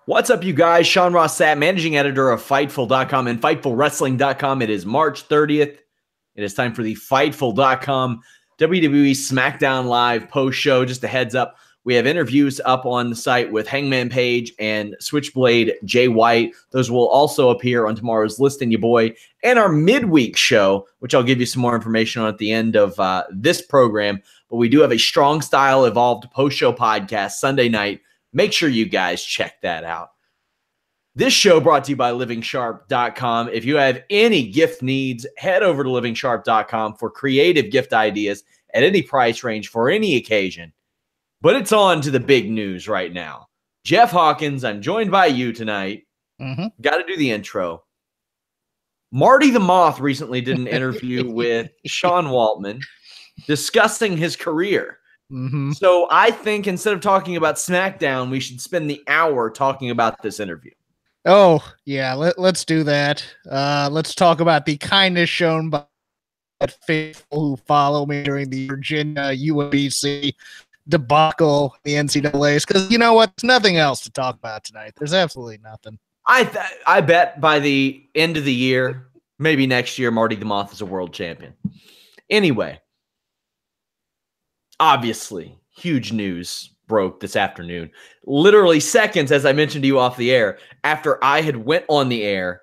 What's up, you guys? Sean Sapp, managing editor of Fightful.com and FightfulWrestling.com. It is March 30th. It is time for the Fightful.com WWE Smackdown Live post-show. Just a heads up, we have interviews up on the site with Hangman Page and Switchblade Jay White. Those will also appear on tomorrow's Listing Your Boy and our midweek show, which I'll give you some more information on at the end of this program. But we do have a Strong Style Evolved post-show podcast Sunday night. Make sure you guys check that out. This show brought to you by LivingSharp.com. If you have any gift needs, head over to LivingSharp.com for creative gift ideas at any price range for any occasion. But it's on to the big news right now. Jeff Hawkins, I'm joined by you tonight. Got to do the intro. Marty the Moth recently did an interview with Sean Waltman discussing his career. So I think instead of talking about SmackDown, we should spend the hour talking about this interview. Oh, yeah, let's do that. Let's talk about the kindness shown by faithful who follow me during the Virginia UMBC debacle, the NCAAs, because you know what? There's nothing else to talk about tonight. There's absolutely nothing. I bet by the end of the year, maybe next year, Marty the Moth is a world champion. Anyway. Obviously, huge news broke this afternoon. Literally seconds, as I mentioned to you off the air, after I had went on the air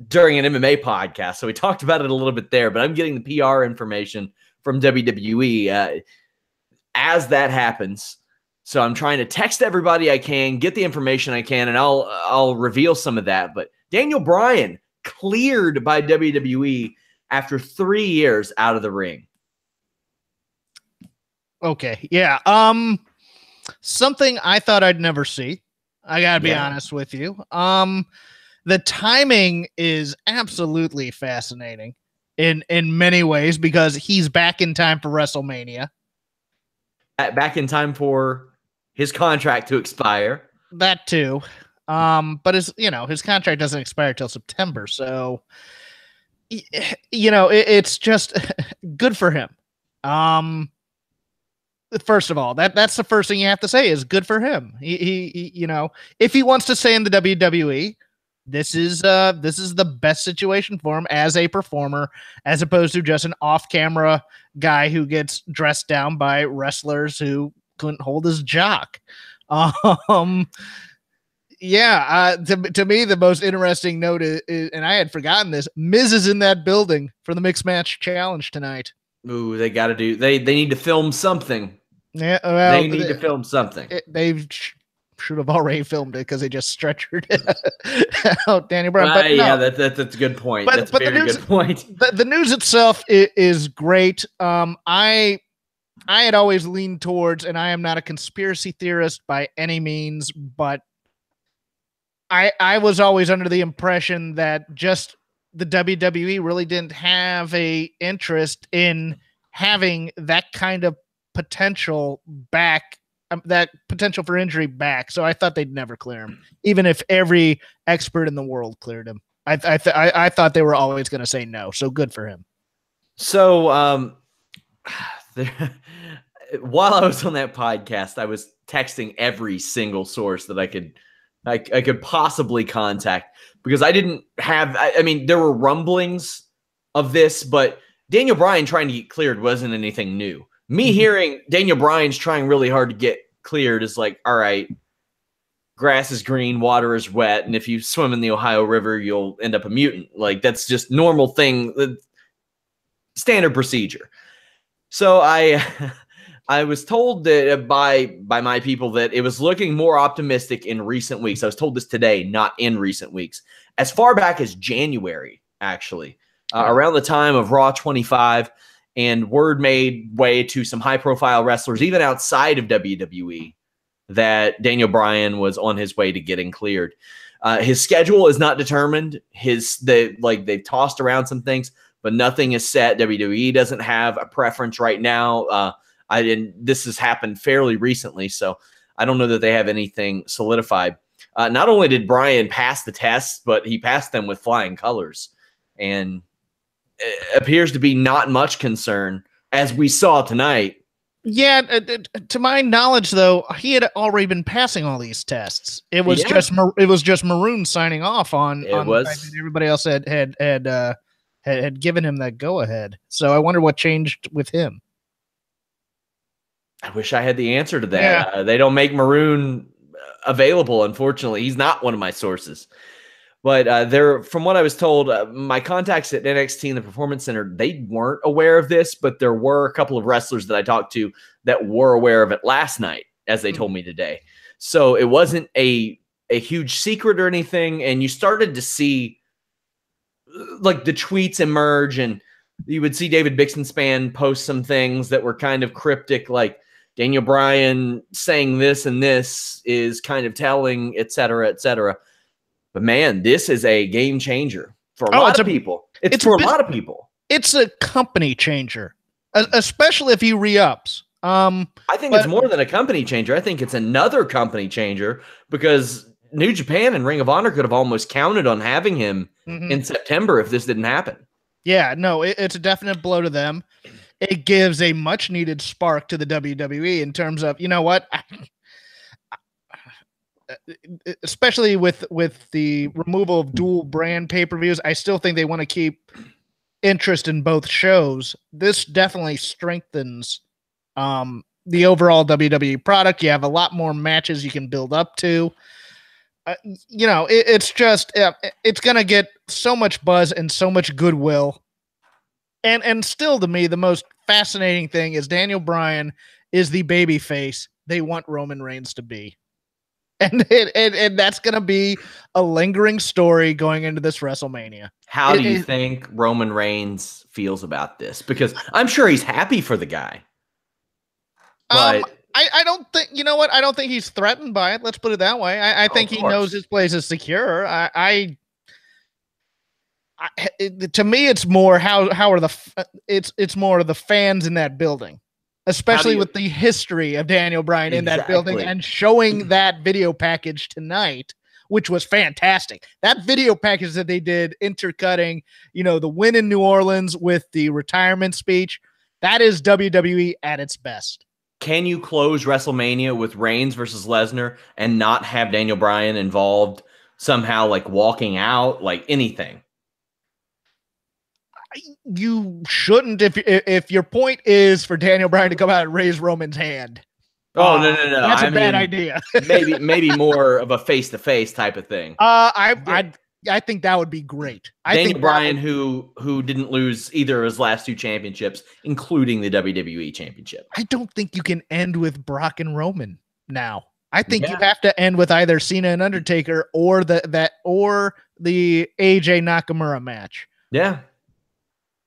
during an MMA podcast. So we talked about it a little bit there, but I'm getting the PR information from WWE as that happens. So I'm trying to text everybody I can, get the information I can, and I'll reveal some of that. But Daniel Bryan cleared by WWE after 3 years out of the ring. Okay, yeah. Something I thought I'd never see. I gotta be honest with you. The timing is absolutely fascinating in many ways because he's back in time for WrestleMania. Back in time for his contract to expire. That too. But his contract doesn't expire till September, so it's just good for him. First of all, that's the first thing you have to say is good for him. He if he wants to stay in the WWE, this is the best situation for him as a performer, as opposed to just an off-camera guy who gets dressed down by wrestlers who couldn't hold his jock. To me, the most interesting note is, and I had forgotten this, Miz is in that building for the mixed match challenge tonight. Ooh, they got to do. They need to film something. Yeah, well, they need to film something. They should have already filmed it because they just stretchered out Daniel Bryan. But yeah, that's a good point. That's a very good point. The news itself is great. I had always leaned towards, and I am not a conspiracy theorist by any means, but I was always under the impression that just the WWE really didn't have a interest in having that kind of potential back, that potential for injury back. So I thought they'd never clear him, even if every expert in the world cleared him. I thought they were always going to say no. So good for him. So while I was on that podcast, I was texting every single source that I could possibly contact, because I didn't have, I mean, there were rumblings of this, but Daniel Bryan trying to get cleared wasn't anything new. Me hearing Daniel Bryan's trying really hard to get cleared is like, all right, grass is green, water is wet, and if you swim in the Ohio River, you'll end up a mutant. Like, that's just normal thing, standard procedure. So I was told that by my people that it was looking more optimistic in recent weeks. I was told this today, not in recent weeks. As far back as January, actually, around the time of Raw 25, and word made way to some high-profile wrestlers, even outside of WWE, that Daniel Bryan was on his way to getting cleared. His schedule is not determined. They've tossed around some things, but nothing is set. WWE doesn't have a preference right now. This has happened fairly recently, so I don't know that they have anything solidified. Not only did Bryan pass the tests, but he passed them with flying colors, and it appears to be not much concern, as we saw tonight, Yeah, to my knowledge, though, he had already been passing all these tests. It was just Maroon signing off on the fact that everybody else had given him that go ahead. So I wonder what changed with him. I wish I had the answer to that. Yeah. They don't make Maroon available, unfortunately. He's not one of my sources. But from what I was told, my contacts at NXT and the Performance Center, they weren't aware of this, but there were a couple of wrestlers that I talked to that were aware of it last night, as they told me today. So it wasn't a huge secret or anything, and you started to see like the tweets emerge, and you would see David Bixenspan post some things that were kind of cryptic, like Daniel Bryan saying this and this is kind of telling, et cetera, et cetera. But man, this is a game changer for a lot of people. It's for a lot of people. It's a company changer, especially if he re-ups. I think it's more than a company changer. I think it's another company changer because New Japan and Ring of Honor could have almost counted on having him in September if this didn't happen. Yeah, no, it's a definite blow to them. It gives a much needed spark to the WWE in terms of, you know what? Especially with the removal of dual brand pay-per-views, I still think they want to keep interest in both shows. This definitely strengthens the overall WWE product. You have a lot more matches you can build up to. It's going to get so much buzz and so much goodwill. And still, to me, the most fascinating thing is Daniel Bryan is the baby face they want Roman Reigns to be. And that's going to be a lingering story going into this WrestleMania. How do you think Roman Reigns feels about this? Because I'm sure he's happy for the guy. But I don't think, you know what? I don't think he's threatened by it. Let's put it that way. I think he knows his place is secure. To me, it's more it's more of the fans in that building. Especially with the history of Daniel Bryan in that building and showing that video package tonight, which was fantastic. That video package that they did intercutting, the win in New Orleans with the retirement speech, that is WWE at its best. Can you close WrestleMania with Reigns versus Lesnar and not have Daniel Bryan involved somehow, like walking out, like anything? You shouldn't if your point is for Daniel Bryan to come out and raise Roman's hand. Oh, no. That's a bad idea. maybe more of a face-to-face type of thing. I think that would be great. Daniel Bryan, who didn't lose either of his last two championships, incling the WWE Championship. I don't think you can end with Brock and Roman now. I think you have to end with either Cena and Undertaker or the AJ Nakamura match.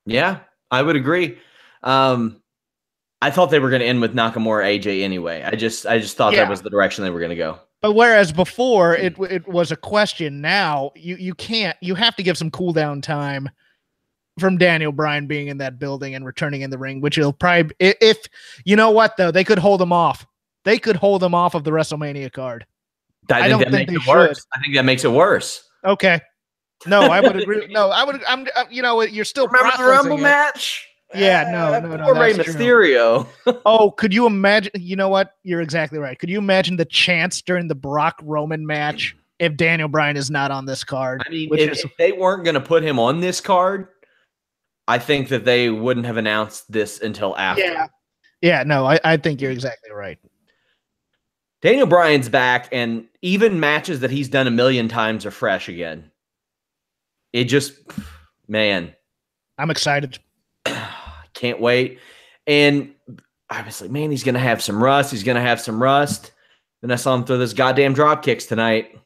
Yeah, I would agree. I thought they were going to end with Nakamura AJ anyway. I just thought that was the direction they were going to go. But whereas before it was a question, now you can't. You have to give some cool down time from Daniel Bryan being in that building and returning in the ring, which will probably, if you know what though, they could hold him off. They could hold him off of the WrestleMania card. I don't think that makes it worse. I think that makes it worse. Okay. No, I would agree. No, I would. You're still remember the Rumble match? Yeah, no. Rey Mysterio. Oh, could you imagine? You know what? You're exactly right. Could you imagine the chance during the Brock Roman match if Daniel Bryan is not on this card? I mean, if they weren't going to put him on this card, I think that they wouldn't have announced this until after. Yeah. No, I think you're exactly right. Daniel Bryan's back, and even matches that he's done a million times are fresh again. It just, man. I'm excited. Can't wait. And I was like, man, he's going to have some rust. Then I saw him throw those goddamn drop kicks tonight.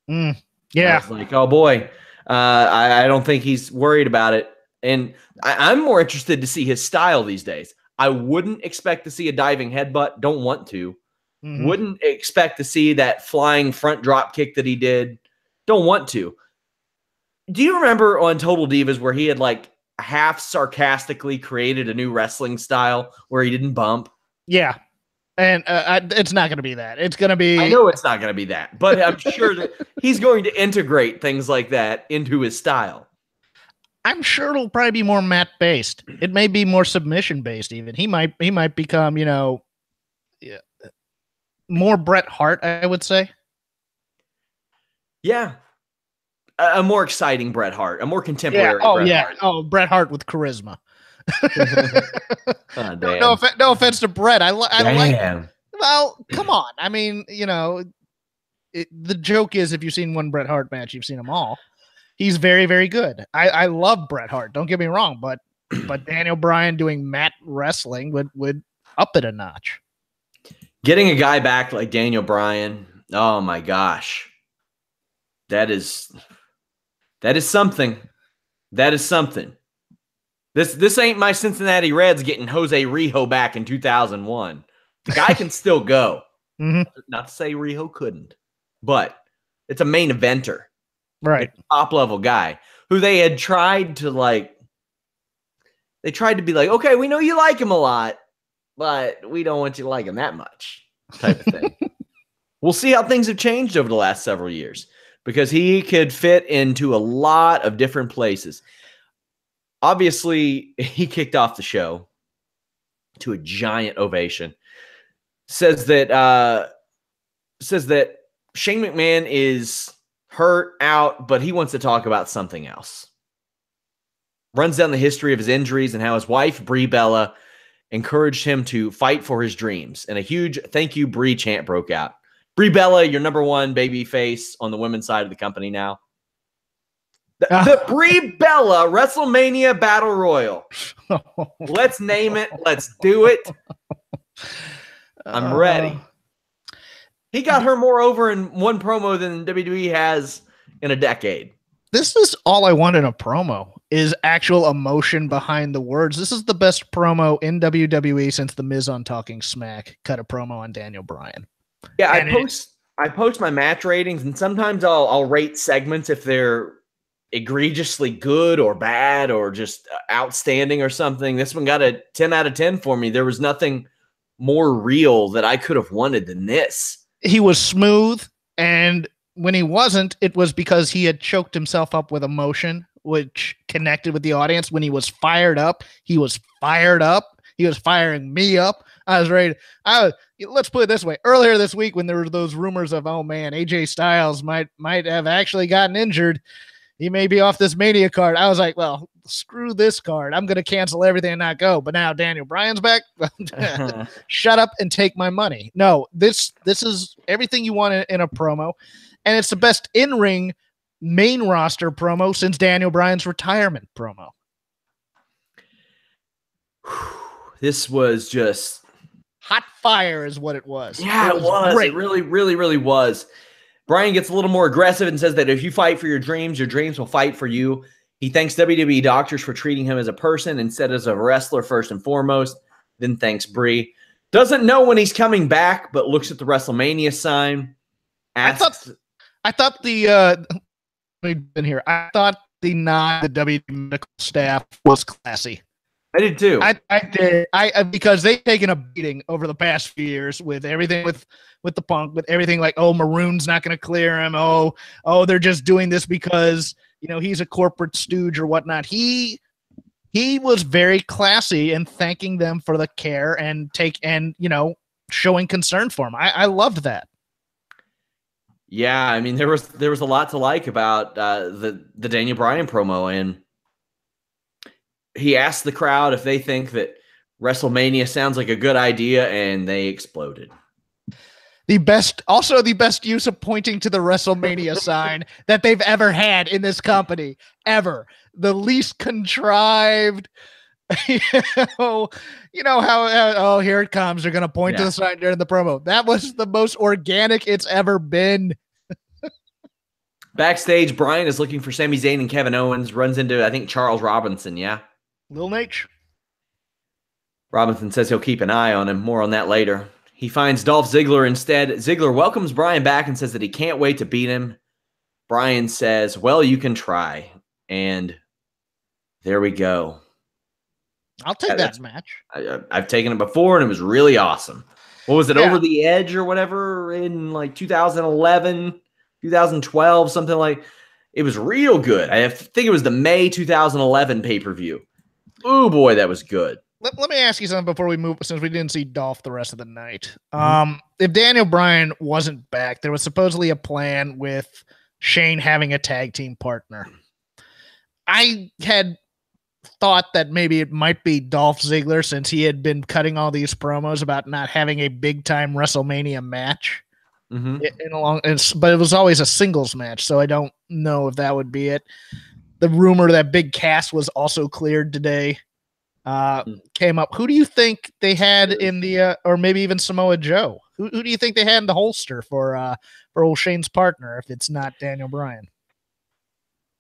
Yeah. I was like, oh boy. I don't think he's worried about it. And I'm more interested to see his style these days. I wouldn't expect to see a diving headbutt. Don't want to. Wouldn't expect to see that flying front drop kick that he did. Don't want to. Do you remember on Total Divas where he had like half sarcastically created a new wrestling style where he didn't bump? Yeah. And it's not going to be that. It's going to be... I know it's not going to be that, but I'm sure that he's going to integrate things like that into his style. I'm sure it'll probably be more mat based. It may be more submission based. Even he might become, more Bret Hart, I would say. Yeah. A more exciting Bret Hart, a more contemporary Bret Hart. Oh, Bret Hart with charisma. Oh, no offense to Bret. I like. Well, come on. I mean, the joke is if you've seen one Bret Hart match, you've seen them all. He's very, very good. I love Bret Hart. Don't get me wrong, but Daniel Bryan doing mat wrestling would up it a notch. Getting a guy back like Daniel Bryan, oh my gosh, that is something. That is something. This ain't my Cincinnati Reds getting Jose Rijo back in 2001. The guy can still go. Mm-hmm. Not to say Rijo couldn't, but it's a main eventer. Right. Top level guy who they had tried to they tried to be like, okay, we know you like him a lot, but we don't want you to like him that much type of thing. We'll see how things have changed over the last several years because he could fit into a lot of different places. Obviously, he kicked off the show to a giant ovation. Says that Shane McMahon is hurt, out, but he wants to talk about something else. Runs down the history of his injuries and how his wife, Brie Bella, encouraged him to fight for his dreams. And a huge thank you, Brie chant broke out. Brie Bella, your number one baby face on the women's side of the company now. The Brie Bella WrestleMania Battle Royal. Let's name it. Let's do it. I'm ready. He got her more over in one promo than WWE has in a decade. This is all I want in a promo is actual emotion behind the words. This is the best promo in WWE since The Miz on Talking Smack cut a promo on Daniel Bryan. Yeah, I post my match ratings, and sometimes I'll rate segments if they're egregiously good or bad or just outstanding or something. This one got a 10 out of 10 for me. There was nothing more real that I could have wanted than this. He was smooth, and when he wasn't, it was because he had choked himself up with emotion, which connected with the audience. When he was fired up, he was fired up. He was firing me up. I was ready. Let's put it this way. Earlier this week, when there were those rumors of, oh man, AJ Styles might have actually gotten injured, he may be off this Mania card. I was like, well, screw this card. I'm going to cancel everything and not go. But now Daniel Bryan's back. Shut up and take my money. No, this is everything you want in a promo. And it's the best in-ring main roster promo since Daniel Bryan's retirement promo. This was just hot fire is what it was. Yeah, it was. Great. It really, really, really was. Bryan gets a little more aggressive and says that if you fight for your dreams will fight for you. He thanks WWE doctors for treating him as a person instead as a wrestler first and foremost. Then thanks Brie. Doesn't know when he's coming back, but looks at the WrestleMania sign. Asks, I thought the WWE medical staff was classy. I did too. I did. Because they've taken a beating over the past few years with everything with the Punk, with everything like, oh, Maroon's not going to clear him. Oh, they're just doing this because, he's a corporate stooge or whatnot. He was very classy in thanking them for the care and showing concern for him. I loved that. Yeah, I mean, there was a lot to like about the Daniel Bryan promo, and he asked the crowd if they think that WrestleMania sounds like a good idea, and they exploded. The best use of pointing to the WrestleMania sign that they've ever had in this company, ever. The least contrived, how here it comes. They're going to point to the sign during the promo. That was the most organic it's ever been. Backstage, Bryan is looking for Sami Zayn and Kevin Owens, runs into, I think, Charles Robinson, yeah? Lil Nate. Robinson says he'll keep an eye on him. More on that later. He finds Dolph Ziggler instead. Ziggler welcomes Bryan back and says that he can't wait to beat him. Bryan says, well, you can try. And there we go. I'll take that match. I've taken it before, and it was really awesome. What was it, Over the Edge or whatever in like 2011, 2012, something like. It was real good. I think it was the May 2011 pay-per-view. Oh boy, that was good. Let me ask you something before we move, since we didn't see Dolph the rest of the night. If Daniel Bryan wasn't back, there was supposedly a plan with Shane having a tag team partner. I had thought that maybe it might be Dolph Ziggler, since he had been cutting all these promos about not having a big-time WrestleMania match. But it was always a singles match, so I don't know if that would be it. The rumor that Big Cass was also cleared today came up. Who do you think they had in the, or maybe even Samoa Joe? Who do you think they had in the holster for old Shane's partner if it's not Daniel Bryan?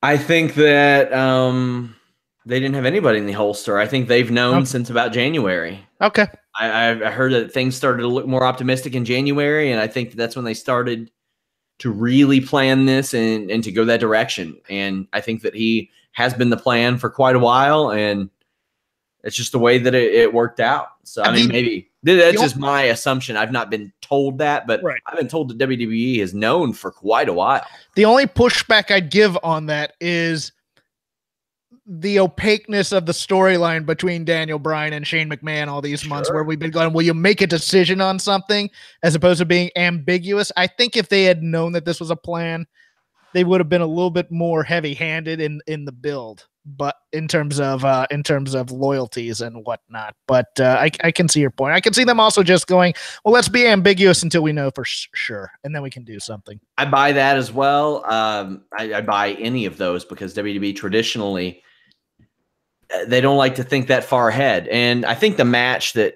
I think that they didn't have anybody in the holster. I think they've known since about January. Okay. I heard that things started to look more optimistic in January, and I think that's when they started to really plan this and to go that direction. And I think that he has been the plan for quite a while, and it's just the way that it worked out. So, I mean, maybe that's just my assumption. I've not been told that, but I've been told that WWE is known for quite a while. The only pushback I'd give on that is the opaqueness of the storyline between Daniel Bryan and Shane McMahon all these months, where we've been going, will you make a decision on something, as opposed to being ambiguous. I think if they had known that this was a plan, they would have been a little bit more heavy-handed in the build, but in terms of loyalties and whatnot. But I can see your point. I can see them also just going, well, let's be ambiguous until we know for sure, and then we can do something. I buy that as well. I buy any of those, because WWE traditionally, they don't like to think that far ahead. And I think the match that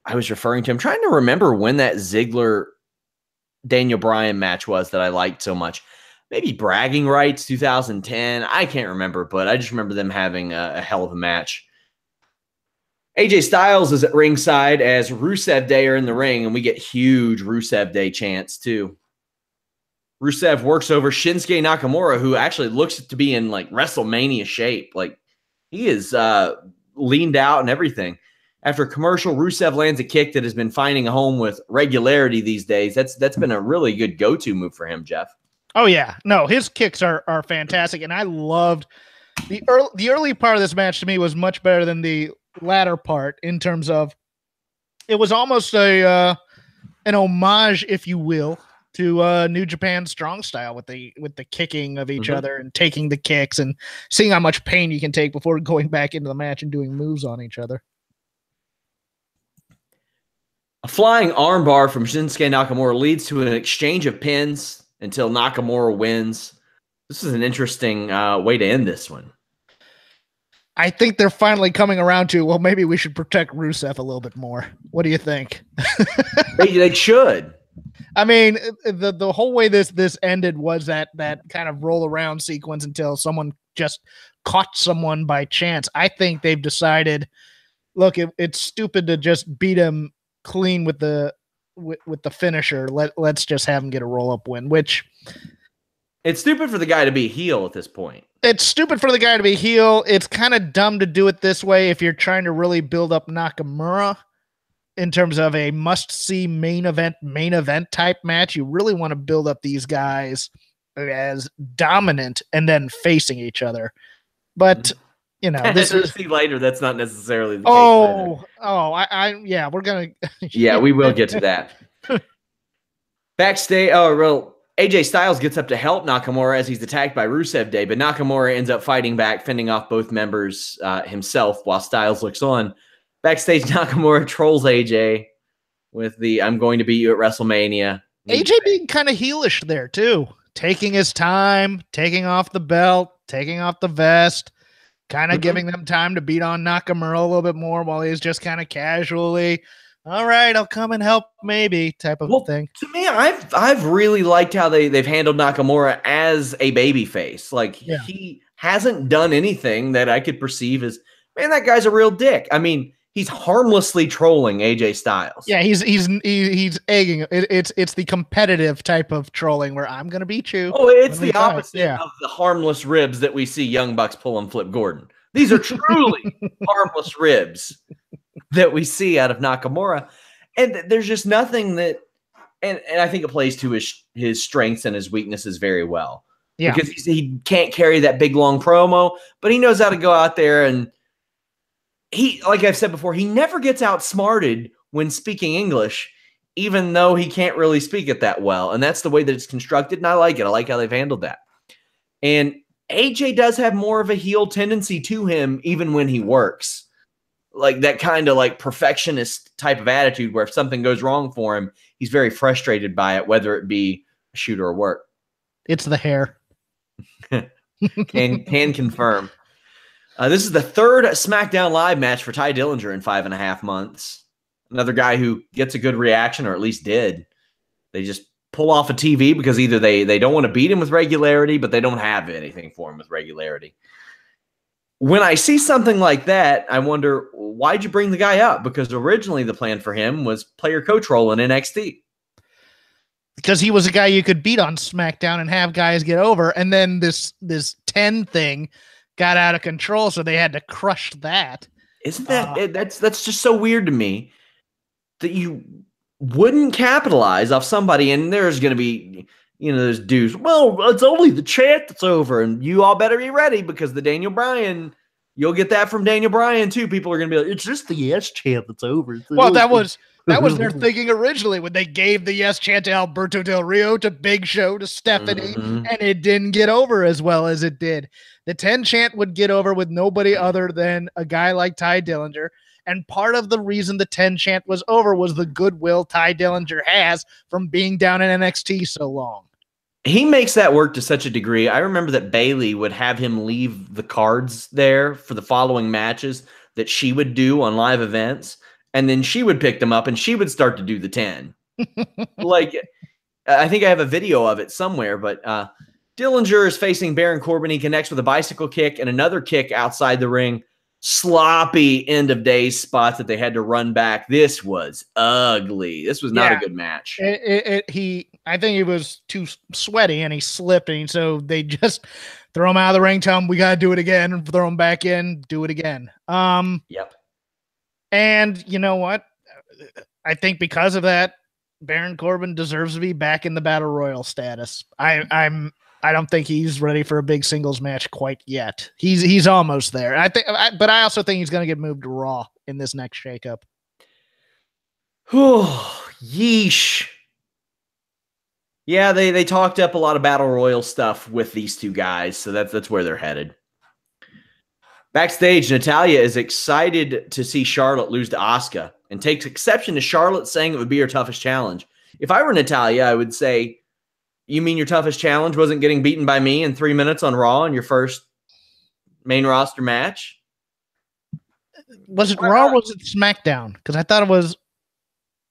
I was referring to, I'm trying to remember when that Ziggler-Daniel Bryan match was that I liked so much. Maybe Bragging Rights 2010. I can't remember, but I just remember them having a hell of a match. AJ Styles is at ringside as Rusev Day are in the ring, and we get huge Rusev Day chants too. Rusev works over Shinsuke Nakamura, who actually looks to be in like WrestleMania shape. Like, he is leaned out and everything. After a commercial, Rusev lands a kick that has been finding a home with regularity these days. That's been a really good go-to move for him, Jeff. Oh, yeah. No, his kicks are fantastic, and I loved the early part of this match. To me, was much better than the latter part, in terms of it was almost an homage, if you will, to New Japan Strong Style with the kicking of each other and taking the kicks and seeing how much pain you can take before going back into the match and doing moves on each other. A flying armbar from Shinsuke Nakamura leads to an exchange of pins until Nakamura wins. This is an interesting way to end this one. I think they're finally coming around to, well, maybe we should protect Rusev a little bit more. What do you think? They should. I mean, the whole way this ended was that kind of roll around sequence until someone just caught someone by chance. I think they've decided, look, it's stupid to just beat him clean with the finisher. Let's just have him get a roll-up win, which... It's stupid for the guy to be heel at this point. It's stupid for the guy to be heel. It's kind of dumb to do it this way if you're trying to really build up Nakamura in terms of a must-see main event type match. You really want to build up these guys as dominant and then facing each other. But, you know, this is... see later, that's not necessarily the case. Yeah, we're going to... Yeah, we will get to that. Backstage, AJ Styles gets up to help Nakamura as he's attacked by Rusev Day, but Nakamura ends up fighting back, fending off both members himself while Styles looks on. Backstage, Nakamura trolls AJ with the "I'm going to beat you at WrestleMania." AJ being kind of heelish there too, taking his time, taking off the belt, taking off the vest, kind of giving them time to beat on Nakamura a little bit more while he's just kind of casually, all right, I'll come and help maybe type of thing. To me, I've really liked how they've handled Nakamura as a babyface. Like, he hasn't done anything that I could perceive as, man, that guy's a real dick. I mean, he's harmlessly trolling AJ Styles. Yeah, he's egging. It's the competitive type of trolling where I'm gonna beat you. Oh, it's the opposite of the harmless ribs that we see Young Bucks pull on Flip Gordon. These are truly harmless ribs that we see out of Nakamura. And there's just nothing that, and I think it plays to his strengths and his weaknesses very well. because he can't carry that big, long promo, but he knows how to go out there. And he, like I've said before, he never gets outsmarted when speaking English, even though he can't really speak it that well. And that's the way that it's constructed, and I like it. I like how they've handled that. And AJ does have more of a heel tendency to him, even when he works. Like that kind of like perfectionist type of attitude where if something goes wrong for him, he's very frustrated by it, whether it be a shoot or work. It's the hair. can confirm. This is the third SmackDown Live match for Ty Dillinger in 5.5 months. Another guy who gets a good reaction, or at least did. They just pull off a TV because either they don't want to beat him with regularity, but they don't have anything for him with regularity. When I see something like that, I wonder, why'd you bring the guy up? Because originally the plan for him was player coach role in NXT. Because he was a guy you could beat on SmackDown and have guys get over. And then this 10 thing got out of control, so they had to crush that. Isn't that that's just so weird to me that you wouldn't capitalize off somebody, and there's going to be, those dudes, well, it's only the chant that's over, and you all better be ready because the Daniel Bryan, you'll get that from Daniel Bryan too. People are going to be like, it's just the yes chant that's over. Well, that was their thinking originally when they gave the yes chant to Alberto Del Rio, to Big Show, to Stephanie, and it didn't get over as well as it did. The 10 chant would get over with nobody other than a guy like Ty Dillinger. And part of the reason the 10 chant was over was the goodwill Ty Dillinger has from being down in NXT so long. He makes that work to such a degree. I remember that Bayley would have him leave the cards there for the following matches that she would do on live events. And then she would pick them up and she would start to do the 10. Like, I think I have a video of it somewhere, but Dillinger is facing Baron Corbin. He connects with a bicycle kick and another kick outside the ring. Sloppy end of days spots that they had to run back. This was ugly. This was not a good match. I think he was too sweaty and he slipped, and so they just throw him out of the ring, tell him we got to do it again, and throw him back in, do it again. Yep. And you know what? I think because of that, Baron Corbin deserves to be back in the Battle Royal status. I don't think he's ready for a big singles match quite yet. He's almost there. But I also think he's going to get moved to Raw in this next shakeup. Yeesh. Yeah, they talked up a lot of Battle Royal stuff with these two guys, so that's where they're headed. Backstage, Natalya is excited to see Charlotte lose to Asuka and takes exception to Charlotte saying it would be her toughest challenge. If I were Natalya, I would say, you mean your toughest challenge wasn't getting beaten by me in 3 minutes on Raw in your first main roster match? Was it Raw or was it SmackDown? Because I thought it was...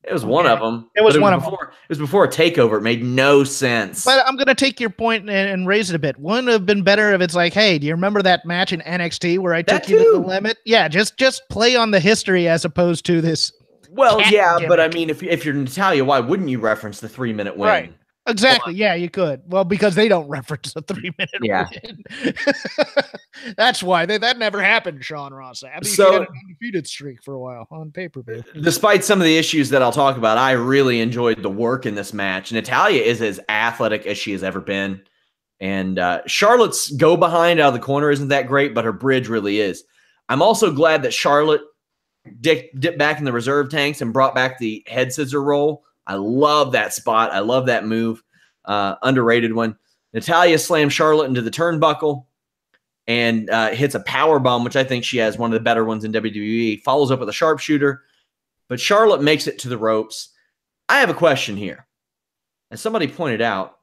It was one of them. It was one of them. It was before a takeover. It made no sense. But I'm going to take your point and raise it a bit. Wouldn't it have been better if it's like, hey, do you remember that match in NXT where I took you to the limit? Yeah, just play on the history as opposed to this. Well, yeah, gimmick. But I mean, if you're Natalya, why wouldn't you reference the 3-minute win? Right. Exactly. Yeah, you could. Well, because they don't reference a 3-minute win. That's why that never happened, Sean Ross. I mean, so, he had an undefeated streak for a while on pay-per-view. Despite some of the issues that I'll talk about, I really enjoyed the work in this match. Natalya is as athletic as she has ever been. And Charlotte's go behind out of the corner isn't that great, but her bridge really is. I'm also glad that Charlotte dipped back in the reserve tanks and brought back the head scissor roll. I love that spot. I love that move. Underrated one. Natalya slams Charlotte into the turnbuckle and hits a power bomb, which I think she has one of the better ones in WWE. Follows up with a sharpshooter, but Charlotte makes it to the ropes. I have a question here. As somebody pointed out,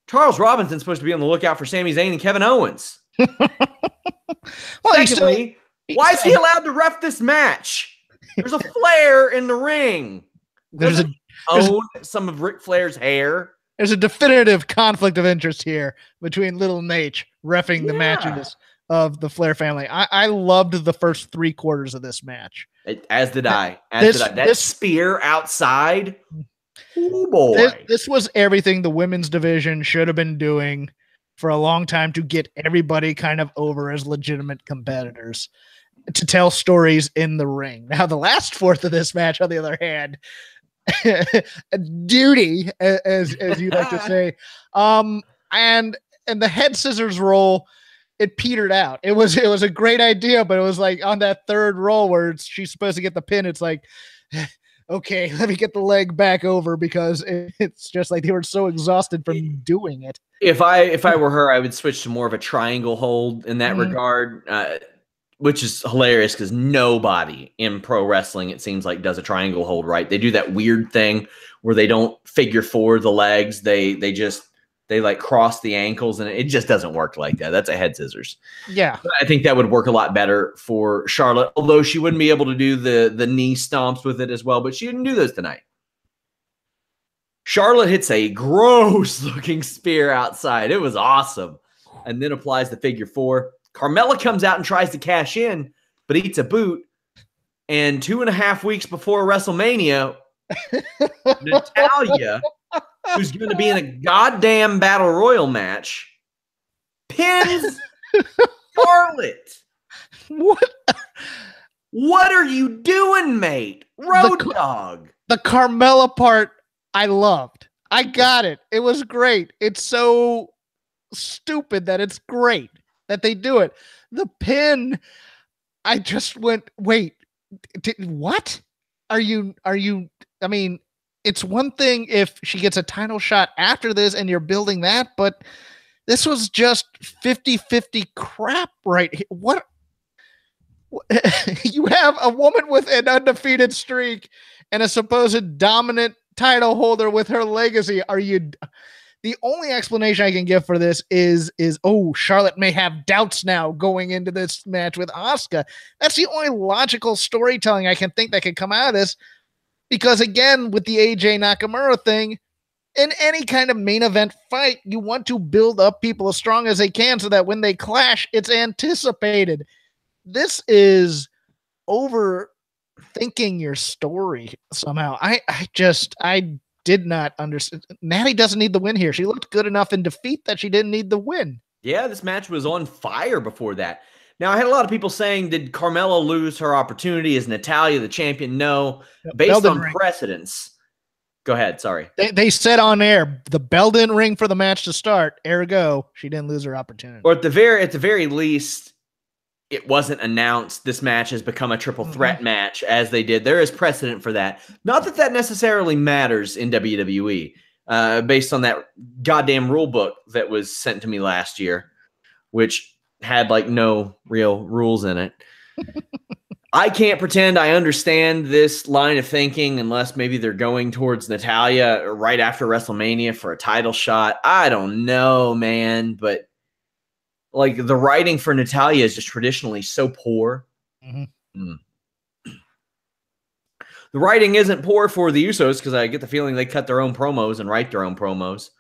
Charles Robinson's supposed to be on the lookout for Sami Zayn and Kevin Owens. Well, secondly, why is he allowed to ref this match? There's a flare in the ring. There's some of Ric Flair's hair. There's a definitive conflict of interest here between Little Nate reffing the matches of the Flair family. I loved the first 3 quarters of this match. As did I. That spear outside. Oh boy. This was everything the women's division should have been doing for a long time to get everybody kind of over as legitimate competitors, to tell stories in the ring. Now, the last fourth of this match, on the other hand, duty, as you like to say. And and the head scissors roll, it petered out. It was a great idea, but it was like on that third roll where she's supposed to get the pin. It's like, okay, let me get the leg back over, because it's just like they were so exhausted from doing it. If I were her, I would switch to more of a triangle hold in that regard, which is hilarious because nobody in pro wrestling, it seems like, does a triangle hold right. They do that weird thing where they don't figure four the legs. They like cross the ankles, and it just doesn't work like that. That's a head scissors. Yeah. I think that would work a lot better for Charlotte, although she wouldn't be able to do the knee stomps with it as well, but she didn't do those tonight. Charlotte hits a gross-looking spear outside. It was awesome. And then applies the figure four. Carmella comes out and tries to cash in, but eats a boot. And 2.5 weeks before WrestleMania, Natalya, who's going to be in a goddamn Battle Royal match, pins Charlotte. What are you doing, mate? Road Dogg. The Carmella part, I loved. I got it. It was great. It's so stupid that it's great that they do it. The pin, I just went, wait, what? Are you, I mean, it's one thing if she gets a title shot after this and you're building that, but this was just 50-50 crap right here. What? You have a woman with an undefeated streak and a supposed dominant title holder with her legacy. The only explanation I can give for this is Charlotte may have doubts now going into this match with Asuka. That's the only logical storytelling I can think that could come out of this, because again, with the AJ Nakamura thing, in any kind of main event fight, you want to build up people as strong as they can so that when they clash, it's anticipated. This is overthinking your story somehow. I did not understand. Natty doesn't need the win here. She looked good enough in defeat that she didn't need the win. Yeah, this match was on fire before that. Now, I had a lot of people saying, did Carmella lose her opportunity? Is Natalya the champion? No. Based on precedence. Go ahead, sorry. They said on air, the bell didn't ring for the match to start. Ergo, she didn't lose her opportunity. Or at the very least, it wasn't announced this match has become a triple threat match as they did. There is precedent for that. Not that necessarily matters in WWE, based on that goddamn rule book that was sent to me last year, which had like no real rules in it. I can't pretend I understand this line of thinking unless maybe they're going towards Natalya right after WrestleMania for a title shot. I don't know, man, but like the writing for Natalya is just traditionally so poor. The writing isn't poor for the Usos because I get the feeling they cut their own promos and write their own promos.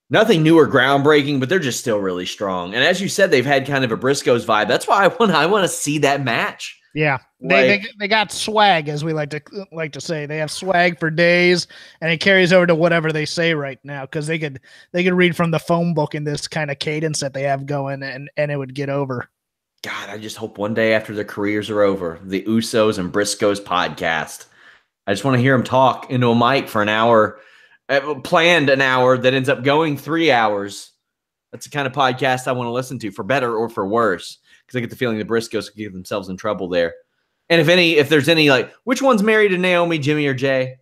Nothing new or groundbreaking, but they're just still really strong. And as you said, they've had kind of a Briscoes vibe. That's why I want to see that match. Yeah, they got swag, as we like to say. They have swag for days, and it carries over to whatever they say right now, because they could read from the phone book in this kind of cadence that they have going, and it would get over. God, I just hope one day after their careers are over, the Usos and Briscoes podcast, I just want to hear them talk into a mic for an hour, planned an hour that ends up going 3 hours. That's the kind of podcast I want to listen to, for better or for worse, because I get the feeling the Briscoes could get themselves in trouble there. And if there's any, like, which one's married to Naomi, Jimmy or Jay?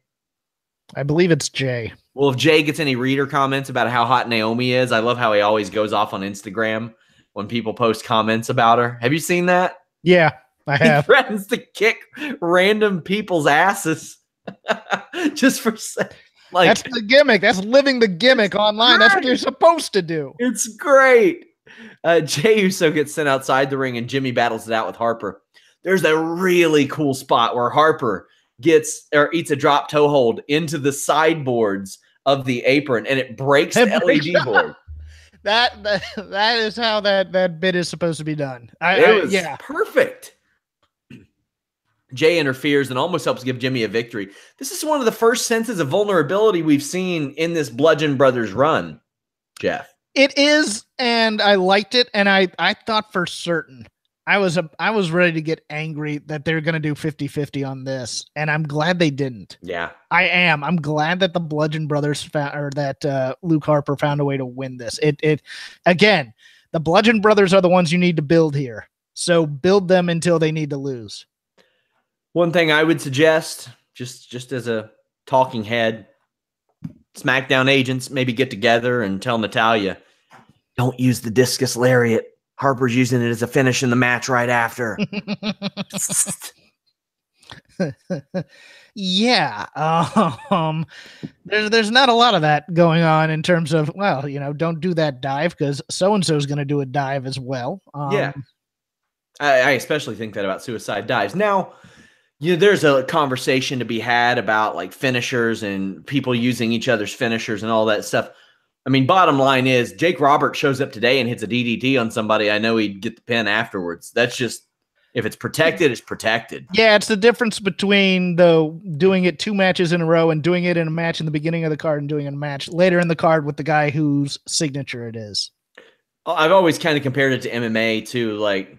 I believe it's Jay. Well, if Jay gets any reader comments about how hot Naomi is, I love how he always goes off on Instagram when people post comments about her. Have you seen that? Yeah, I have. He threatens to kick random people's asses just for like. That's the gimmick. That's living the gimmick online. That's what you're supposed to do. It's great. Jey Uso gets sent outside the ring and Jimmy battles it out with Harper. There's a really cool spot where Harper eats a drop toe hold into the sideboards of the apron and it breaks the LED board. That is how that bit is supposed to be done. It was perfect. Jay interferes and almost helps give Jimmy a victory. This is one of the first senses of vulnerability we've seen in this Bludgeon Brothers run, Jeff. It is, and I liked it, and I thought for certain I was ready to get angry that they're going to do 50-50 on this, and I'm glad they didn't. Yeah. I'm glad that the Bludgeon Brothers found, or that Luke Harper found a way to win this. Again, the Bludgeon Brothers are the ones you need to build here. So build them until they need to lose. One thing I would suggest, just as a talking head, SmackDown agents maybe get together and tell Natalya, don't use the discus lariat. Harper's using it as a finish in the match right after. Yeah. There's not a lot of that going on in terms of, well, don't do that dive because so-and-so is going to do a dive as well. Yeah. I especially think that about suicide dives. Now, there's a conversation to be had about like finishers and people using each other's finishers and all that stuff. I mean, bottom line is Jake Roberts shows up today and hits a DDT on somebody. I know he'd get the pin afterwards. That's just, if it's protected, it's protected. Yeah, it's the difference between doing it 2 matches in a row and doing it in a match in the beginning of the card and doing a match later in the card with the guy whose signature it is. I've always kind of compared it to MMA too. Like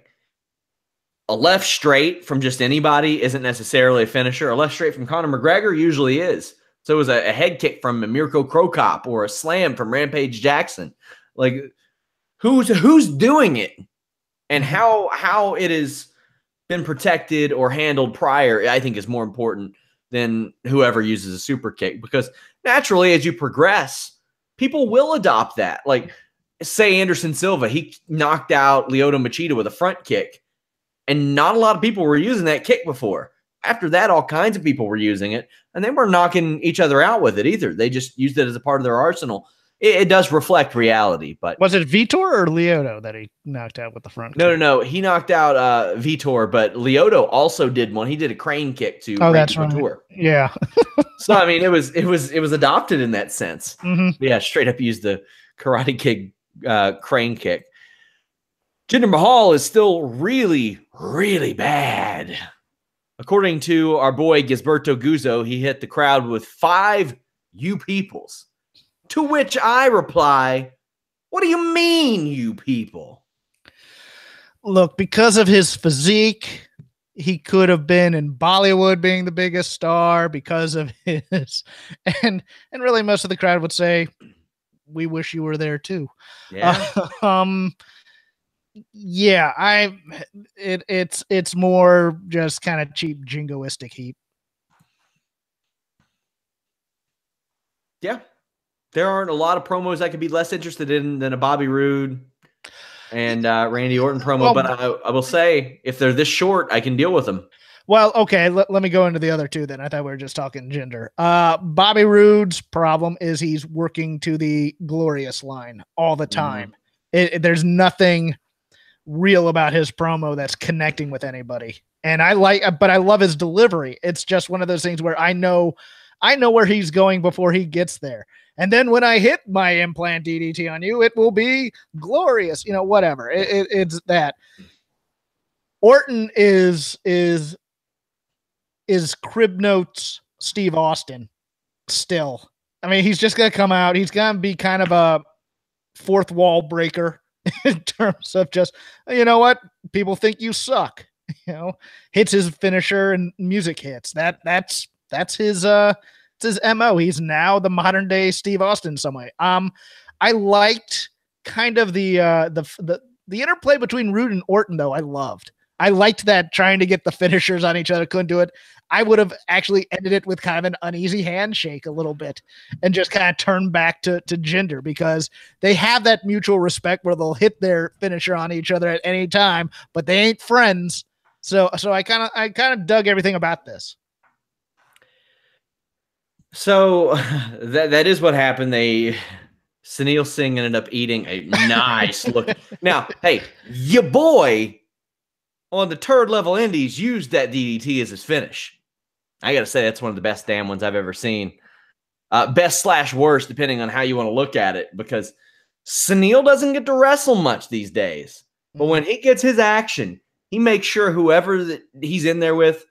a left straight from just anybody isn't necessarily a finisher. A left straight from Conor McGregor usually is. So it was a head kick from Mirko Krokop or a slam from Rampage Jackson. Like who's doing it and how it has been protected or handled prior, I think is more important than whoever uses a super kick, because naturally as you progress, people will adopt that. Like say Anderson Silva, he knocked out Lyoto Machida with a front kick and not a lot of people were using that kick before. After that, all kinds of people were using it, and they weren't knocking each other out with it either. They just used it as a part of their arsenal. It does reflect reality. But was it Vitor or Lyoto that he knocked out with the front kick? No. He knocked out Vitor, but Lyoto also did one. He did a crane kick to that's right. Vitor. Yeah. So I mean, it was adopted in that sense. Mm-hmm. Yeah, straight up used the Karate Kid crane kick. Jinder Mahal is still really, really bad. According to our boy Gisberto Guzzo, he hit the crowd with 5 you peoples. To which I reply, what do you mean, you people? Look, because of his physique, he could have been in Bollywood being the biggest star because of his, and really most of the crowd would say, we wish you were there too. Yeah. Yeah, it's more just kind of cheap jingoistic heat. Yeah. There aren't a lot of promos I could be less interested in than a Bobby Roode and Randy Orton promo, well, but I will say if they're this short, I can deal with them. Well, okay, let me go into the other two then. I thought we were just talking gender. Bobby Roode's problem is he's working to the glorious line all the time. There's nothing real about his promo that's connecting with anybody. And I love his delivery. It's just one of those things where I know where he's going before he gets there. And then when I hit my implant DDT on you, it will be glorious, whatever. It's that. Orton is Crib Notes Steve Austin still. I mean, he's just going to come out. He's going to be kind of a fourth wall breaker in terms of just, you know what? People think you suck, hits his finisher and music hits. That's his, it's his MO. He's now the modern day Steve Austin in some way. I liked kind of the interplay between Roode and Orton though. I liked that trying to get the finishers on each other. Couldn't do it. I would have actually ended it with kind of an uneasy handshake a little bit and just kind of turn back to Jinder because they have that mutual respect where they'll hit their finisher on each other at any time, but they ain't friends. So I kind of dug everything about this. So that is what happened. Sunil Singh ended up eating a nice look. Now, hey, your boy on the third level indies used that DDT as his finish. I got to say, that's one of the best damn ones I've ever seen. Best/worst, depending on how you want to look at it, because Sunil doesn't get to wrestle much these days. But when he gets his action, he makes sure whoever that he's in there with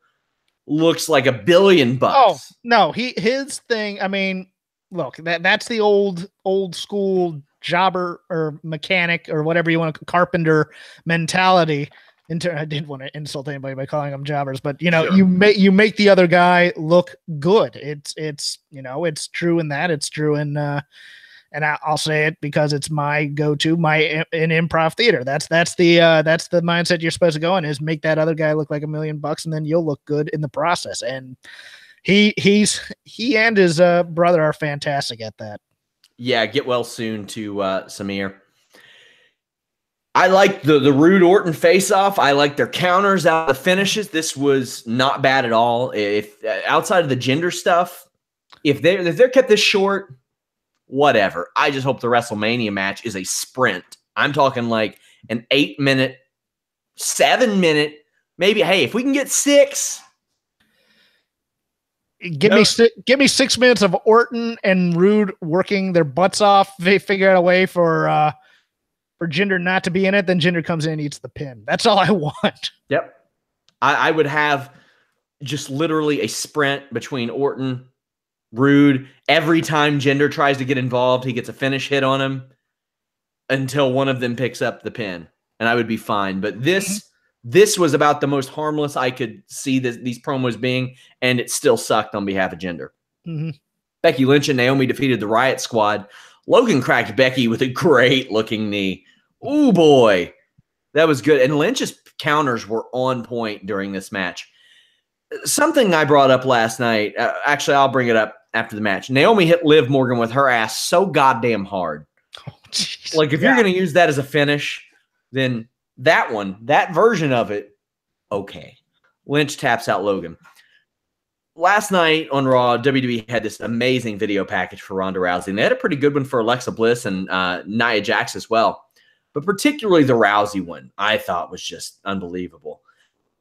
looks like $1 billion. Oh, no, his thing, I mean, look, that's the old school jobber or mechanic or whatever you want to carpenter mentality. I didn't want to insult anybody by calling them jobbers, but you know, Sure. you make the other guy look good. It's you know, it's true in that. It's true in and I'll say it because it's my go-to, in improv theater. That's the mindset you're supposed to go in, is make that other guy look like $1 million, and then you'll look good in the process. And he and his brother are fantastic at that. Yeah, get well soon to Samir. I like the Rude Orton face-off. I like their counters out of the finishes. This was not bad at all. If outside of the gender stuff, if they're kept this short, whatever. I just hope the WrestleMania match is a sprint. I'm talking like an 8-minute, 7-minute, maybe. Hey, if we can get 6, give me 6 minutes of Orton and Rude working their butts off. They figure out a way for Jinder not to be in it. Then Jinder comes in and eats the pin. That's all I want. Yep. I would have just literally a sprint between Orton, Rude. Every time Jinder tries to get involved, he gets a finish hit on him until one of them picks up the pin, and I would be fine. But this was about the most harmless I could see these promos being, and it still sucked on behalf of Jinder. Becky Lynch and Naomi defeated the Riot Squad. Logan cracked Becky with a great-looking knee. Ooh, boy. That was good. And Lynch's counters were on point during this match. Something I brought up last night, actually, I'll bring it up after the match. Naomi hit Liv Morgan with her ass so goddamn hard. Oh, like, if you're going to use that as a finish, then that version of it, okay. Lynch taps out Logan. Last night on Raw, WWE had this amazing video package for Ronda Rousey, and they had a pretty good one for Alexa Bliss and Nia Jax as well. But particularly the Rousey one, I thought was just unbelievable.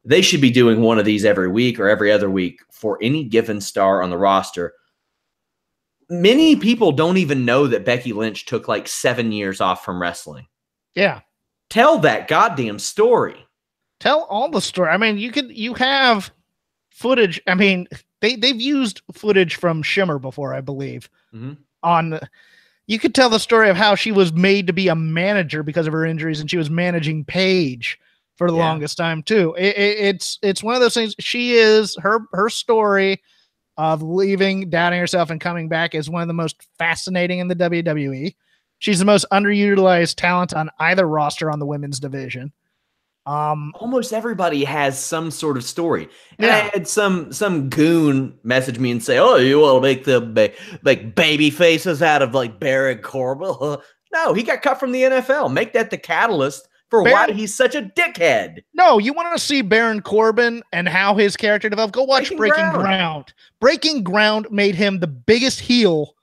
They should be doing one of these every week or every other week for any given star on the roster. Many people don't even know that Becky Lynch took like 7 years off from wrestling. Yeah. Tell that goddamn story. Tell all the story. I mean, you have footage. I mean, they've used footage from Shimmer before, I believe. You could tell the story of how she was made to be a manager because of her injuries, and she was managing Paige for the longest time too. It's one of those things. She is her story of leaving, doubting herself, and coming back is one of the most fascinating in the WWE. She's the most underutilized talent on either roster on the women's division. Almost everybody has some sort of story. And I had some goon message me and say, "Oh, you want to make them like baby faces out of like Baron Corbin?" No, he got cut from the NFL. Make that the catalyst for why he's such a dickhead. No, you want to see Baron Corbin and how his character developed? Go watch Breaking Ground. Breaking Ground made him the biggest heel,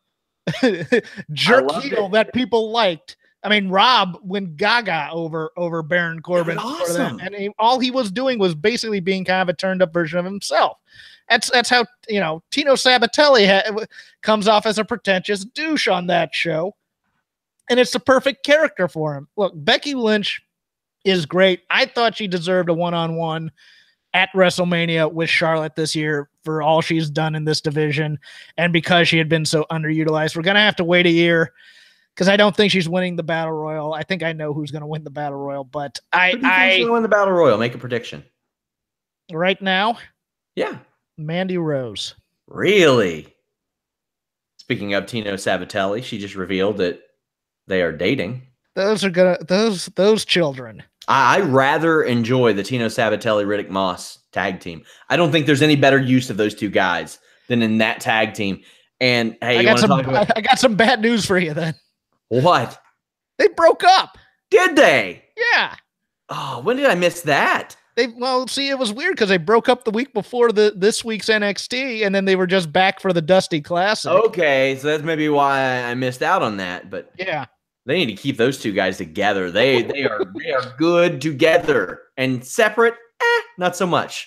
jerk heel that people liked. I mean, Rob went gaga over Baron Corbin. Awesome. And all he was doing was basically being kind of a turned up version of himself. That's how, Tino Sabatelli comes off as a pretentious douche on that show. And it's the perfect character for him. Look, Becky Lynch is great. I thought she deserved a one-on-one at WrestleMania with Charlotte this year for all she's done in this division. And because she had been so underutilized, we're going to have to wait a year, because I don't think she's winning the Battle Royal. I think I know who's going to win the Battle Royal, but Who do you think's going to win the Battle Royal? Make a prediction. Right now? Yeah. Mandy Rose. Really? Speaking of Tino Sabatelli, she just revealed that they are dating. Those are those children. I rather enjoy the Tino Sabatelli Riddick Moss tag team. I don't think there's any better use of those two guys than in that tag team. And hey, I got some bad news for you then. What? They broke up. Did they? Yeah. Oh, when did I miss that? It was weird because they broke up the week before this week's NXT, and then they were just back for the Dusty Classic. Okay, so that's maybe why I missed out on that. But yeah, they need to keep those two guys together. They are good together, and separate, not so much.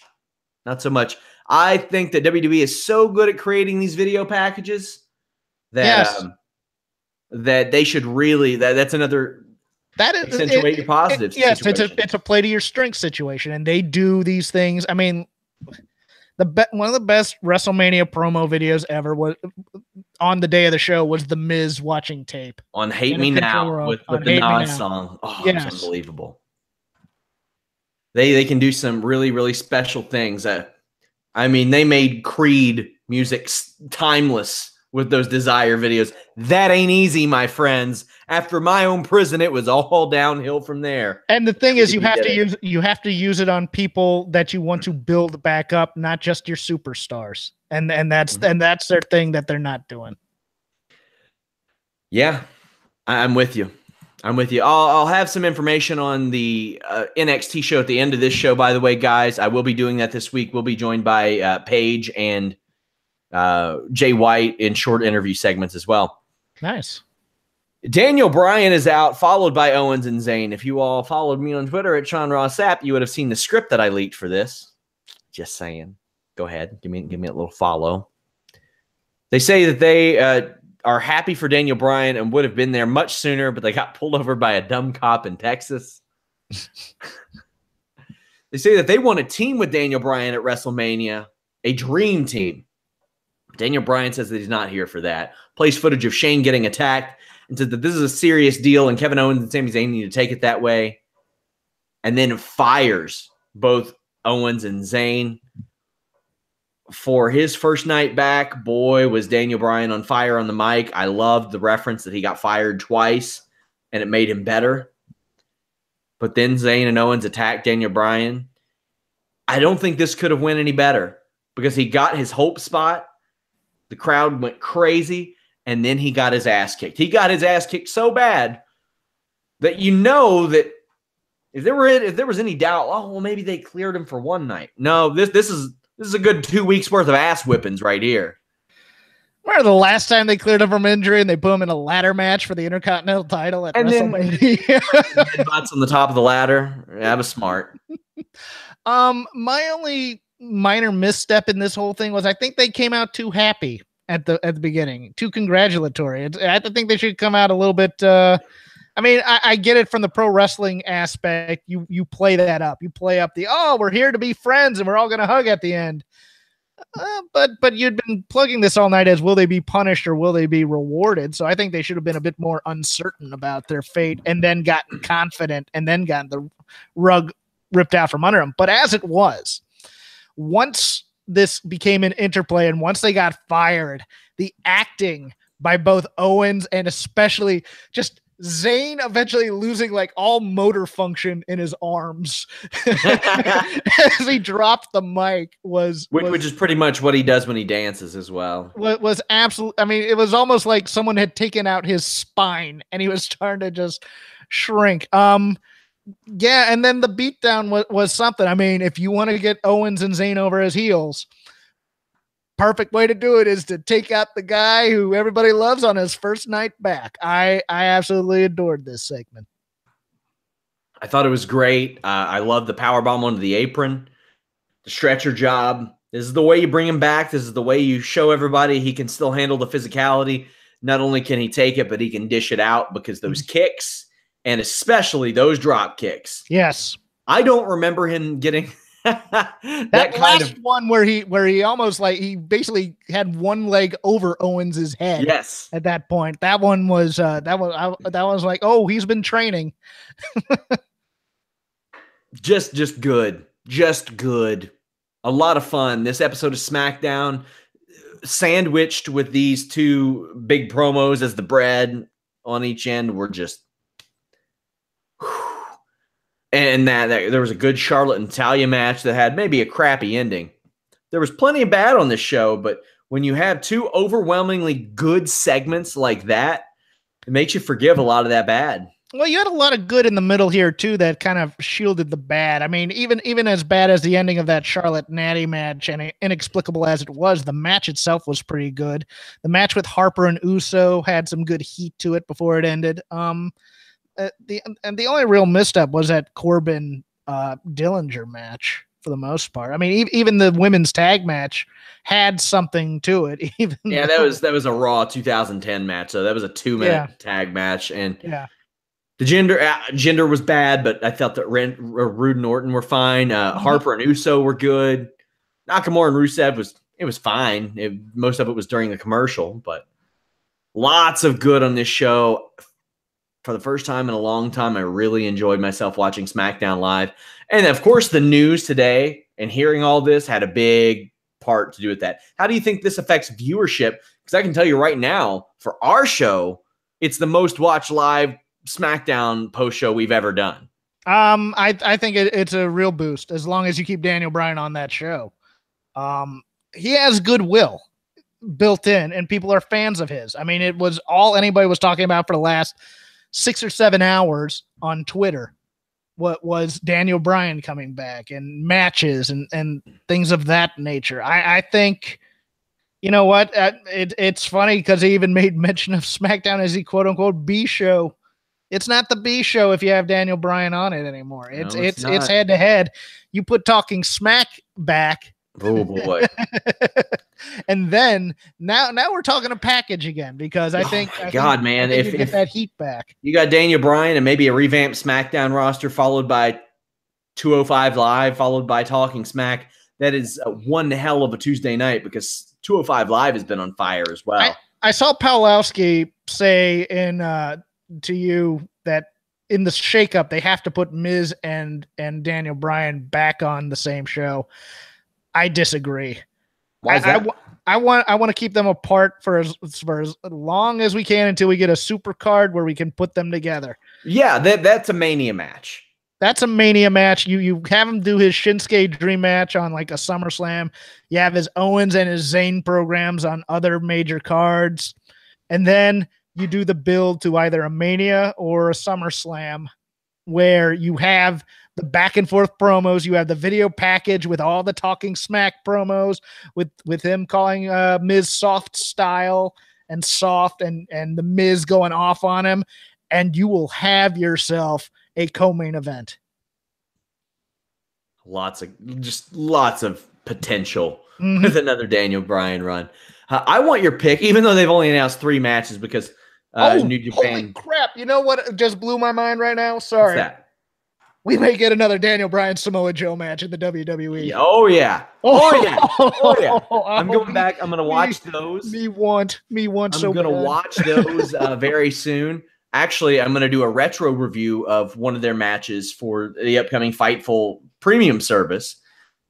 Not so much. I think that WWE is so good at creating these video packages that that they should really that's another. That is accentuate your positives. Yes, it's a play to your strength situation, and they do these things. I mean, one of the best WrestleMania promo videos ever was on the day of the show was The Miz watching tape on "Hate Me Now" with the Nas song. Oh, yes. It's unbelievable. They can do some really, really special things. I mean, they made Creed music timeless with those Desire videos. That ain't easy, my friends. After My Own Prison, it was all downhill from there. And the thing is, you have to use it on people that you want to build back up, not just your superstars. And that's their thing that they're not doing. Yeah, I'm with you. I'll have some information on the NXT show at the end of this show, by the way, guys. I will be doing that this week. We'll be joined by Paige and Jay White in short interview segments as well. Nice. Daniel Bryan is out, followed by Owens and Zayn. If you all followed me on Twitter at Sean Ross Sapp, you would have seen the script that I leaked for this. Just saying. Go ahead. Give me a little follow. They say that they are happy for Daniel Bryan and would have been there much sooner, but they got pulled over by a dumb cop in Texas. They say that they want to team with Daniel Bryan at WrestleMania, a dream team. Daniel Bryan says that he's not here for that. Plays footage of Shane getting attacked and said that this is a serious deal and Kevin Owens and Sami Zayn need to take it that way. And then fires both Owens and Zayn. For his first night back, boy, was Daniel Bryan on fire on the mic. I loved the reference that he got fired twice, and it made him better. But then Zayn and Owens attacked Daniel Bryan. I don't think this could have went any better because he got his hope spot. The crowd went crazy, and then he got his ass kicked. He got his ass kicked so bad that you know that if there was any doubt, oh, well, maybe they cleared him for one night. No, this is a good 2 weeks worth of ass whippings right here. Remember the last time they cleared him from injury and they put him in a ladder match for the Intercontinental title at WrestleMania? Headbutts on the top of the ladder. That was smart. My only minor misstep in this whole thing was I think they came out too happy at the beginning, too congratulatory. I think they should come out a little bit. I mean, I get it from the pro wrestling aspect. You play that up. You play up the, oh, we're here to be friends and we're all going to hug at the end. But you'd been plugging this all night as will they be punished or will they be rewarded? So I think they should have been a bit more uncertain about their fate and then gotten confident and then gotten the rug ripped out from under them. But as it was, once this became an interplay and once they got fired, the acting by both Owens and especially just Zayn eventually losing like all motor function in his arms as he dropped the mic which is pretty much what he does when he dances as well. Was absolute. I mean, it was almost like someone had taken out his spine and he was starting to just shrink. Yeah, and then the beatdown was something. I mean, if you want to get Owens and Zayn over as heels, perfect way to do it is to take out the guy who everybody loves on his first night back. I absolutely adored this segment. I thought it was great. I love the powerbomb onto the apron, the stretcher job. This is the way you bring him back. This is the way you show everybody he can still handle the physicality. Not only can he take it, but he can dish it out because those kicks, and especially those drop kicks. Yes. I don't remember him getting that kind of one where he almost like he basically had one leg over Owens's head. Yes. At that point, that one was that was like, oh, he's been training. just good. A lot of fun. This episode of SmackDown sandwiched with these two big promos as the bread on each end were just and that there was a good Charlotte and Natalya match that had maybe a crappy ending. There was plenty of bad on this show, but when you have two overwhelmingly good segments like that, it makes you forgive a lot of that bad. Well, you had a lot of good in the middle here too that kind of shielded the bad. I mean, even as bad as the ending of that Charlotte Natty match and inexplicable as it was, the match itself was pretty good. The match with Harper and Uso had some good heat to it before it ended. The only real misstep was that Corbin Dillinger match for the most part. I mean, even the women's tag match had something to it. That was a Raw 2010 match. So that was a 2-minute tag match, and the gender was bad, but I felt that Rude and Orton were fine. Harper and Uso were good. Nakamura and Rusev was fine. Most of it was during the commercial, but lots of good on this show. for the first time in a long time, I really enjoyed myself watching SmackDown Live. And of course, the news today and hearing all this had a big part to do with that. How do you think this affects viewership? Because I can tell you right now, for our show, it's the most watched live SmackDown post show we've ever done. I think it's a real boost as long as you keep Daniel Bryan on that show. He has goodwill built in, and people are fans of his. I mean, it was all anybody was talking about for the last 6 or 7 hours on Twitter. What was Daniel Bryan coming back and matches and things of that nature. I think, you know what? It's funny because he even made mention of SmackDown as the quote unquote B show. It's not the B show if you have Daniel Bryan on it anymore. It's head to head. You put Talking Smack back. Oh boy. And then now we're talking a package again because I think you get that heat back. You got Daniel Bryan and maybe a revamped SmackDown roster followed by 205 Live, followed by Talking Smack. That is one hell of a Tuesday night because 205 Live has been on fire as well. I saw Pawlowski say to you that in the shakeup they have to put Miz and Daniel Bryan back on the same show. I disagree. Why is that? I want to keep them apart for as long as we can until we get a super card where we can put them together. Yeah, that's a Mania match. That's a Mania match. You have him do his Shinsuke Dream match on like a SummerSlam. You have his Owens and his Zayn programs on other major cards. And then you do the build to either a Mania or a SummerSlam where you have the back and forth promos. You have the video package with all the Talking Smack promos with him calling Miz soft style and soft and the Miz going off on him. And you will have yourself a co-main event. Lots of potential with another Daniel Bryan run. I want your pick, even though they've only announced 3 matches because New Japan. Holy crap. You know what just blew my mind right now? Sorry. What's that? We may get another Daniel Bryan Samoa Joe match in the WWE. Oh yeah. Oh yeah. Oh yeah. I'm going back. I'm going to watch those. Me want. I'm going to watch those very soon. Actually, I'm going to do a retro review of one of their matches for the upcoming Fightful premium service.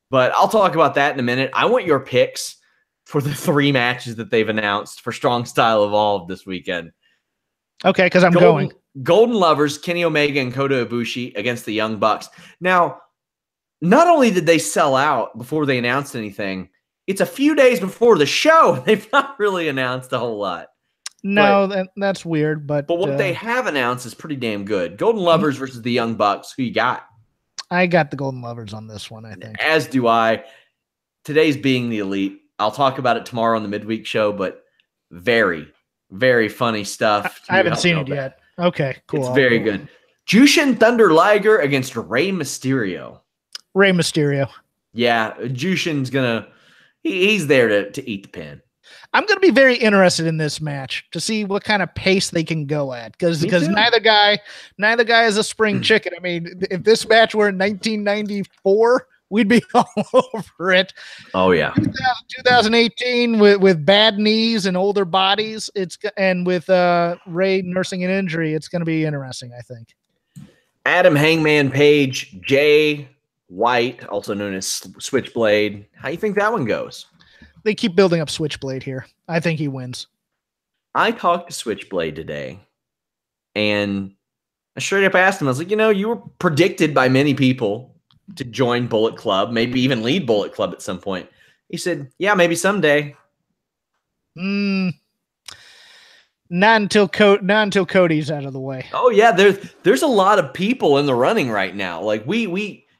But I'll talk about that in a minute. I want your picks for the 3 matches that they've announced for Strong Style Evolved this weekend. Okay, because I'm going. Golden Lovers, Kenny Omega and Koto Bushi against the Young Bucks. Now, not only did they sell out before they announced anything, it's a few days before the show. They've not really announced a whole lot. No, that's weird. But what they have announced is pretty damn good. Golden Lovers versus the Young Bucks. Who you got? I got the Golden Lovers on this one, I think. As do I. Today's being the Elite. I'll talk about it tomorrow on the midweek show, but very, very funny stuff. I haven't seen it yet. Okay, cool. It's very good. Jushin Thunder Liger against Rey Mysterio. Rey Mysterio. Yeah, Jushin's he's there to eat the pin. I'm going to be very interested in this match to see what kind of pace they can go at because neither guy is a spring chicken. I mean, if this match were in 1994, we'd be all over it. Oh yeah. 2018 with bad knees and older bodies. And with Ray nursing an injury, it's going to be interesting, I think. Adam Hangman Page, Jay White, also known as Switchblade. How do you think that one goes? They keep building up Switchblade here. I think he wins. I talked to Switchblade today, and I straight up asked him, I was like, you were predicted by many people to join Bullet Club, maybe even lead Bullet Club at some point. He said, yeah, maybe someday. Not until Cody's out of the way. Oh yeah, there's a lot of people in the running right now. Like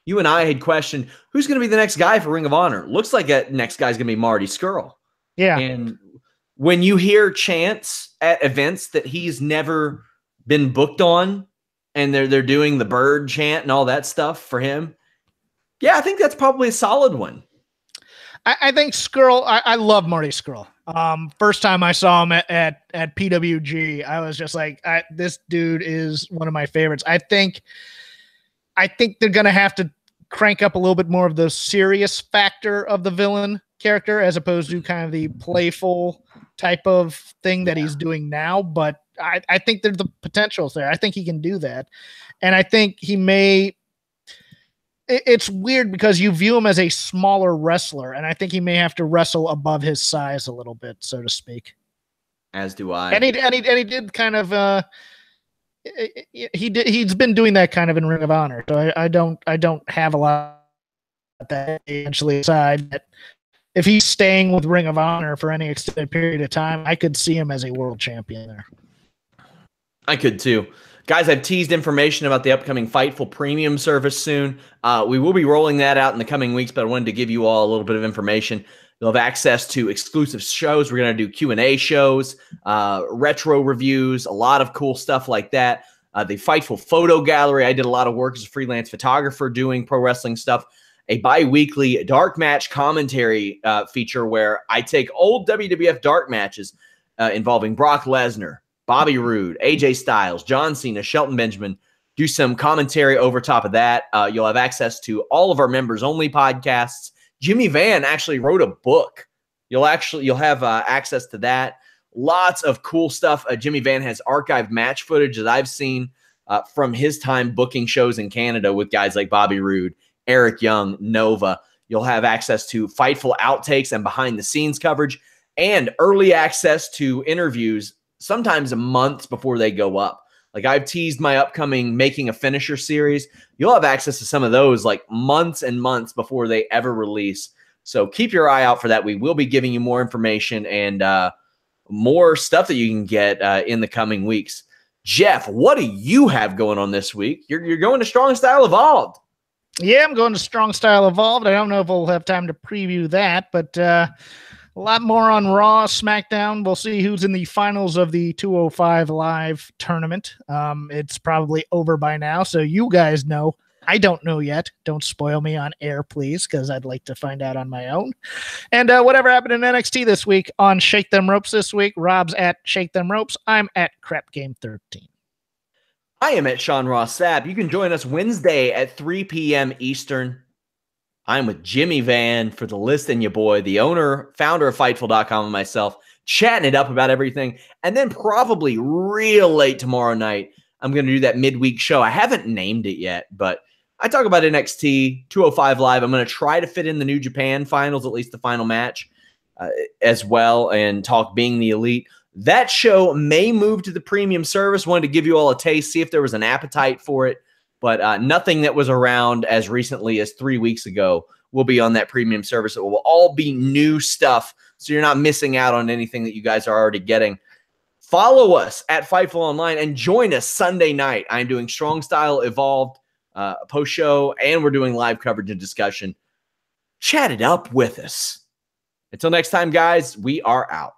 you and I had questioned who's going to be the next guy for Ring of Honor. Looks like that next guy's going to be Marty Scurll. Yeah. And when you hear chants at events that he's never been booked on, and they're doing the bird chant and all that stuff for him, yeah, I think that's probably a solid one. I think Scurll. I love Marty Scurll. First time I saw him at PWG, I was just like, this dude is one of my favorites. I think they're going to have to crank up a little bit more of the serious factor of the villain character as opposed to kind of the playful type of thing that he's doing now. But I think there's the potential there. I think he can do that. And I think he may. It's weird because you view him as a smaller wrestler, and I think he may have to wrestle above his size a little bit, so to speak. As do I. And he did kind of he's been doing that kind of in Ring of Honor. So I don't have a lot of that eventually aside that if he's staying with Ring of Honor for any extended period of time, I could see him as a world champion there. I could too. Guys, I've teased information about the upcoming Fightful premium service soon. We will be rolling that out in the coming weeks, but I wanted to give you all a little bit of information. You'll have access to exclusive shows. We're going to do Q&A shows, retro reviews, a lot of cool stuff like that. The Fightful photo gallery. I did a lot of work as a freelance photographer doing pro wrestling stuff. A bi-weekly dark match commentary feature where I take old WWF dark matches involving Brock Lesnar, Bobby Roode, AJ Styles, John Cena, Shelton Benjamin, do some commentary over top of that. You'll have access to all of our members-only podcasts. Jimmy Van actually wrote a book. You'll have access to that. Lots of cool stuff. Jimmy Van has archived match footage that I've seen from his time booking shows in Canada with guys like Bobby Roode, Eric Young, Nova. You'll have access to Fightful outtakes and behind-the-scenes coverage and early access to interviews sometimes months before they go up. Like I've teased my upcoming Making a Finisher series. You'll have access to some of those like months and months before they ever release. So keep your eye out for that. We will be giving you more information and more stuff that you can get in the coming weeks. Jeff, what do you have going on this week? You're going to Strong Style Evolved. Yeah, I'm going to Strong Style Evolved. I don't know if we'll have time to preview that, but a lot more on Raw, SmackDown. We'll see who's in the finals of the 205 Live tournament. It's probably over by now, so you guys know. I don't know yet. Don't spoil me on air, please, because I'd like to find out on my own. And whatever happened in NXT this week on Shake Them Ropes this week, Rob's at Shake Them Ropes. I'm at Crap Game 13. I am at Sean Ross Sapp. You can join us Wednesday at 3 p.m. Eastern. I'm with Jimmy Van for the list and your boy, the owner, founder of Fightful.com and myself, chatting it up about everything. And then probably real late tomorrow night, I'm going to do that midweek show. I haven't named it yet, but I talk about NXT 205 Live. I'm going to try to fit in the New Japan finals, at least the final match as well, and talk Being the Elite. That show may move to the premium service. Wanted to give you all a taste, see if there was an appetite for it. But nothing that was around as recently as 3 weeks ago will be on that premium service. It will all be new stuff, so you're not missing out on anything that you guys are already getting. Follow us at Fightful Online and join us Sunday night. I'm doing Strong Style Evolved post-show, and we're doing live coverage and discussion. Chat it up with us. Until next time, guys, we are out.